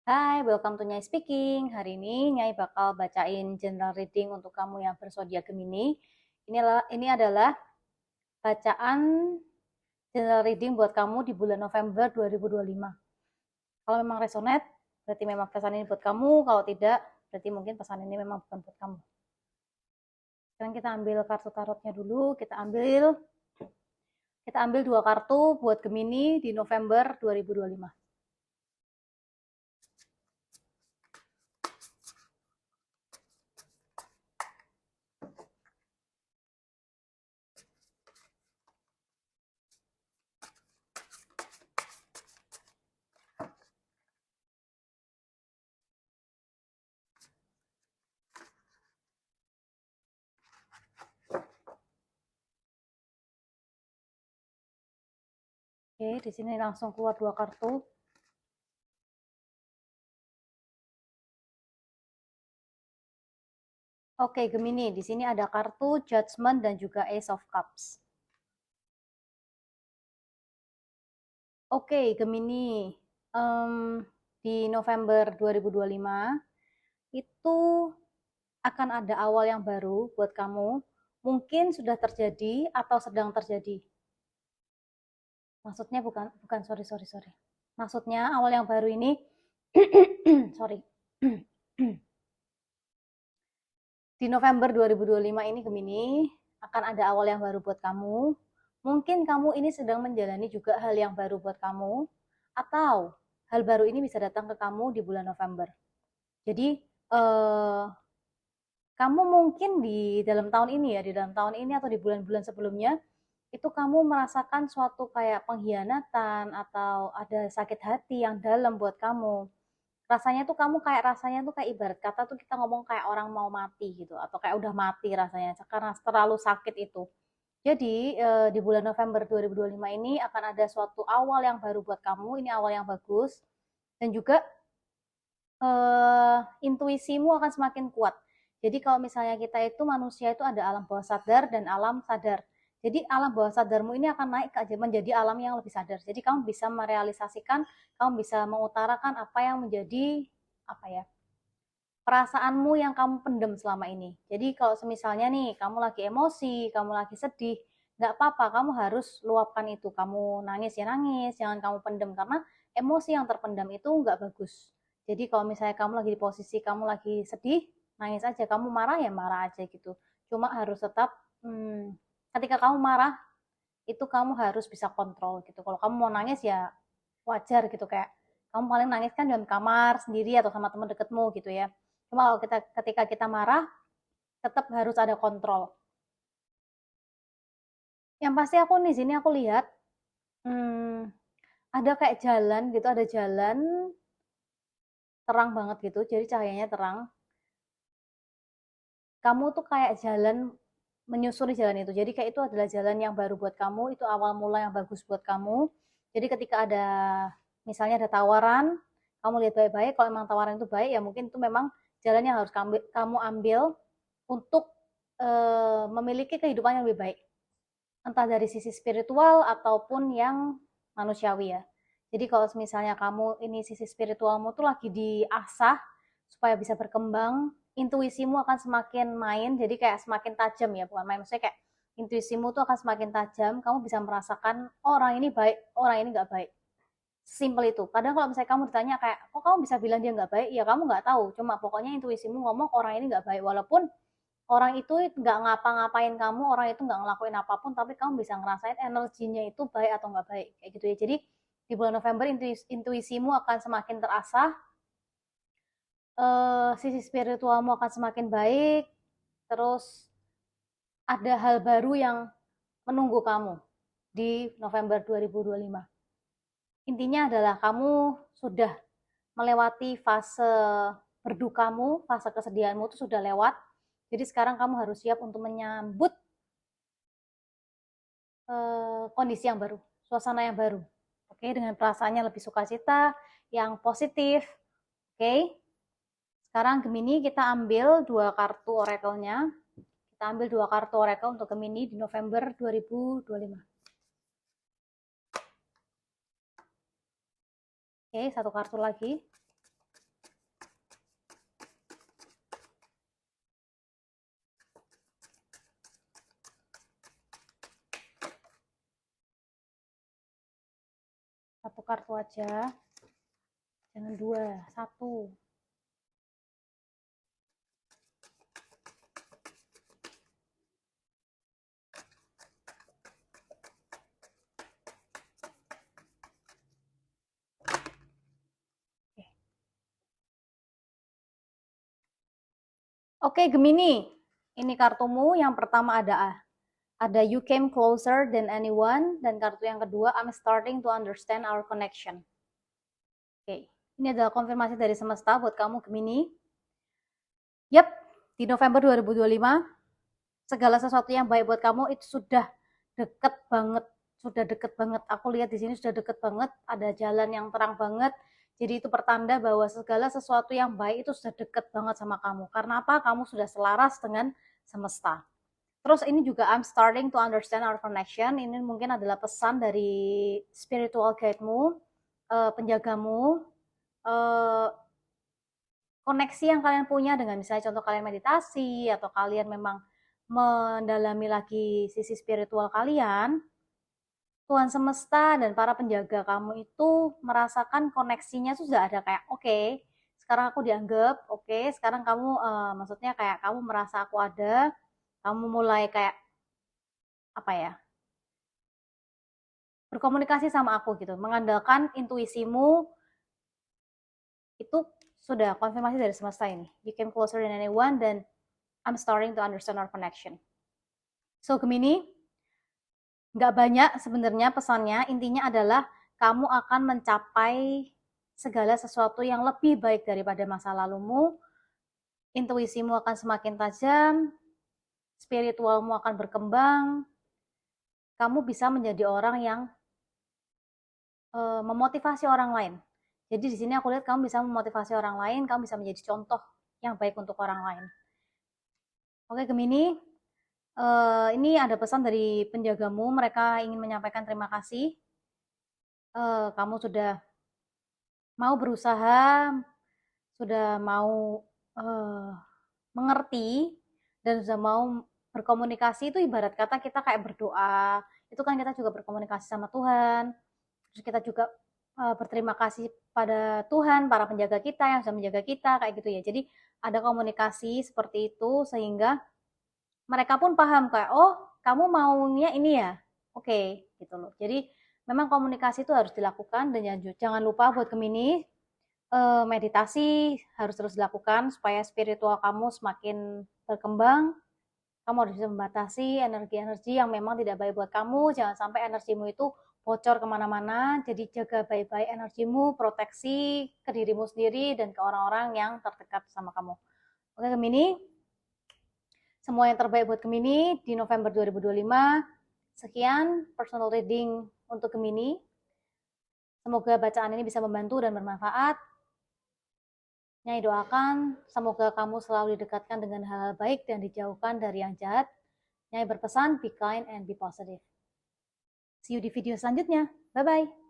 Hai, welcome to Nyai Speaking. Hari ini Nyai bakal bacain general reading untuk kamu yang berzodiak Gemini. Ini adalah bacaan general reading buat kamu di bulan November 2025. Kalau memang resonate, berarti memang pesan ini buat kamu. Kalau tidak, berarti mungkin pesan ini memang bukan buat kamu. Sekarang kita ambil kartu tarotnya dulu. Kita ambil 2 kartu buat Gemini di November 2025. Oke, di sini langsung keluar 2 kartu. Oke, Gemini, di sini ada kartu Judgment dan juga Ace of Cups. Oke, Gemini, di November 2025 itu akan ada awal yang baru buat kamu. Mungkin sudah terjadi atau sedang terjadi. Maksudnya sorry. Maksudnya awal yang baru ini, sorry. Di November 2025 ini Gemini akan ada awal yang baru buat kamu. Mungkin kamu ini sedang menjalani juga hal yang baru buat kamu, atau hal baru ini bisa datang ke kamu di bulan November. Jadi kamu mungkin di dalam tahun ini atau di bulan-bulan sebelumnya itu kamu merasakan suatu kayak pengkhianatan atau ada sakit hati yang dalam buat kamu. Rasanya tuh kayak ibarat kata tuh kita ngomong kayak orang mau mati gitu, atau kayak udah mati rasanya karena terlalu sakit itu. Jadi di bulan November 2025 ini akan ada suatu awal yang baru buat kamu, ini awal yang bagus, dan juga intuisimu akan semakin kuat. Jadi kalau misalnya kita itu manusia itu ada alam bawah sadar dan alam sadar. Jadi alam bawah sadarmu ini akan naik menjadi alam yang lebih sadar. Jadi kamu bisa merealisasikan, kamu bisa mengutarakan apa yang menjadi apa ya, perasaanmu yang kamu pendem selama ini. Jadi kalau misalnya nih kamu lagi emosi, kamu lagi sedih, nggak apa-apa, kamu harus luapkan itu. Kamu nangis ya nangis, jangan kamu pendem karena emosi yang terpendam itu nggak bagus. Jadi kalau misalnya kamu lagi di posisi kamu lagi sedih, nangis aja. Kamu marah ya marah aja gitu. Cuma harus tetap ketika kamu marah itu kamu harus bisa kontrol gitu. Kalau kamu mau nangis ya wajar gitu, kayak kamu paling nangis kan dalam kamar sendiri atau sama teman deketmu gitu ya. Cuma kalau ketika kita marah tetap harus ada kontrol. Yang pasti aku di sini aku lihat ada kayak jalan gitu, ada jalan terang banget gitu, jadi cahayanya terang. Kamu tuh kayak jalan menyusuri jalan itu. Jadi kayak itu adalah jalan yang baru buat kamu, itu awal mula yang bagus buat kamu. Jadi ketika ada misalnya ada tawaran, kamu lihat baik-baik, kalau memang tawaran itu baik ya mungkin itu memang jalan yang harus kamu ambil untuk memiliki kehidupan yang lebih baik. Entah dari sisi spiritual ataupun yang manusiawi ya. Jadi kalau misalnya kamu ini sisi spiritualmu tuh lagi diasah supaya bisa berkembang, intuisimu akan semakin main, jadi kayak semakin tajam ya, bukan main, maksudnya kayak intuisimu tuh akan semakin tajam, kamu bisa merasakan oh, orang ini baik, orang ini nggak baik. Simple itu. Kadang kalau misalnya kamu ditanya kayak, kok kamu bisa bilang dia nggak baik? Ya kamu nggak tahu. Cuma pokoknya intuisimu ngomong orang ini nggak baik. Walaupun orang itu nggak ngapa-ngapain kamu, orang itu nggak ngelakuin apapun, tapi kamu bisa ngerasain energinya itu baik atau nggak baik, kayak gitu ya. Jadi di bulan November intuisimu akan semakin terasah, sisi spiritualmu akan semakin baik, terus ada hal baru yang menunggu kamu di November 2025. Intinya adalah kamu sudah melewati fase berdukamu, fase kesedihanmu itu sudah lewat. Jadi sekarang kamu harus siap untuk menyambut kondisi yang baru, suasana yang baru. Oke, dengan perasaannya lebih sukacita, yang positif. Oke. Sekarang Gemini kita ambil 2 kartu oracle-nya. Kita ambil 2 kartu oracle untuk Gemini di November 2025. Oke, 1 kartu lagi. satu kartu aja, jangan dua, satu. Oke, Gemini, ini kartumu. Yang pertama ada you came closer than anyone, dan kartu yang kedua I'm starting to understand our connection. Oke, ini adalah konfirmasi dari semesta buat kamu Gemini. Yap, di November 2025 segala sesuatu yang baik buat kamu itu sudah deket banget, Aku lihat di sini sudah deket banget, ada jalan yang terang banget. Jadi itu pertanda bahwa segala sesuatu yang baik itu sudah deket banget sama kamu. Karena apa? Kamu sudah selaras dengan semesta. Terus ini juga I'm starting to understand our connection. Ini mungkin adalah pesan dari spiritual guide-mu, penjagamu, koneksi yang kalian punya dengan misalnya contoh kalian meditasi atau kalian memang mendalami lagi sisi spiritual kalian. Tuhan semesta dan para penjaga kamu itu merasakan koneksinya sudah ada kayak oke, sekarang aku dianggap, oke, sekarang kamu maksudnya kayak kamu merasa aku ada, kamu mulai kayak apa ya, berkomunikasi sama aku gitu, mengandalkan intuisimu. Itu sudah konfirmasi dari semesta ini. You came closer than anyone, dan I'm starting to understand our connection. So Gemini, nggak banyak sebenarnya pesannya, intinya adalah kamu akan mencapai segala sesuatu yang lebih baik daripada masa lalumu, intuisimu akan semakin tajam, spiritualmu akan berkembang, kamu bisa menjadi orang yang memotivasi orang lain. Jadi di sini aku lihat kamu bisa memotivasi orang lain, kamu bisa menjadi contoh yang baik untuk orang lain. Oke Gemini, ini ada pesan dari penjagamu, mereka ingin menyampaikan terima kasih. Kamu sudah mau berusaha, sudah mau mengerti, dan sudah mau berkomunikasi. Itu ibarat kata kita kayak berdoa, itu kan kita juga berkomunikasi sama Tuhan. Terus kita juga berterima kasih pada Tuhan, para penjaga kita yang sudah menjaga kita, kayak gitu ya. Jadi ada komunikasi seperti itu sehingga mereka pun paham kayak, oh kamu maunya ini ya, oke, gitu loh. Jadi memang komunikasi itu harus dilakukan, dan jangan lupa buat Gemini, meditasi harus terus dilakukan supaya spiritual kamu semakin berkembang. Kamu harus bisa membatasi energi-energi yang memang tidak baik buat kamu, jangan sampai energimu itu bocor kemana-mana. Jadi jaga baik-baik energimu, proteksi ke dirimu sendiri dan ke orang-orang yang terdekat sama kamu. Oke Gemini, semua yang terbaik buat Gemini di November 2025. Sekian personal reading untuk Gemini. Semoga bacaan ini bisa membantu dan bermanfaat. Nyai doakan semoga kamu selalu didekatkan dengan hal-hal baik dan dijauhkan dari yang jahat. Nyai berpesan, be kind and be positive. See you di video selanjutnya. Bye-bye.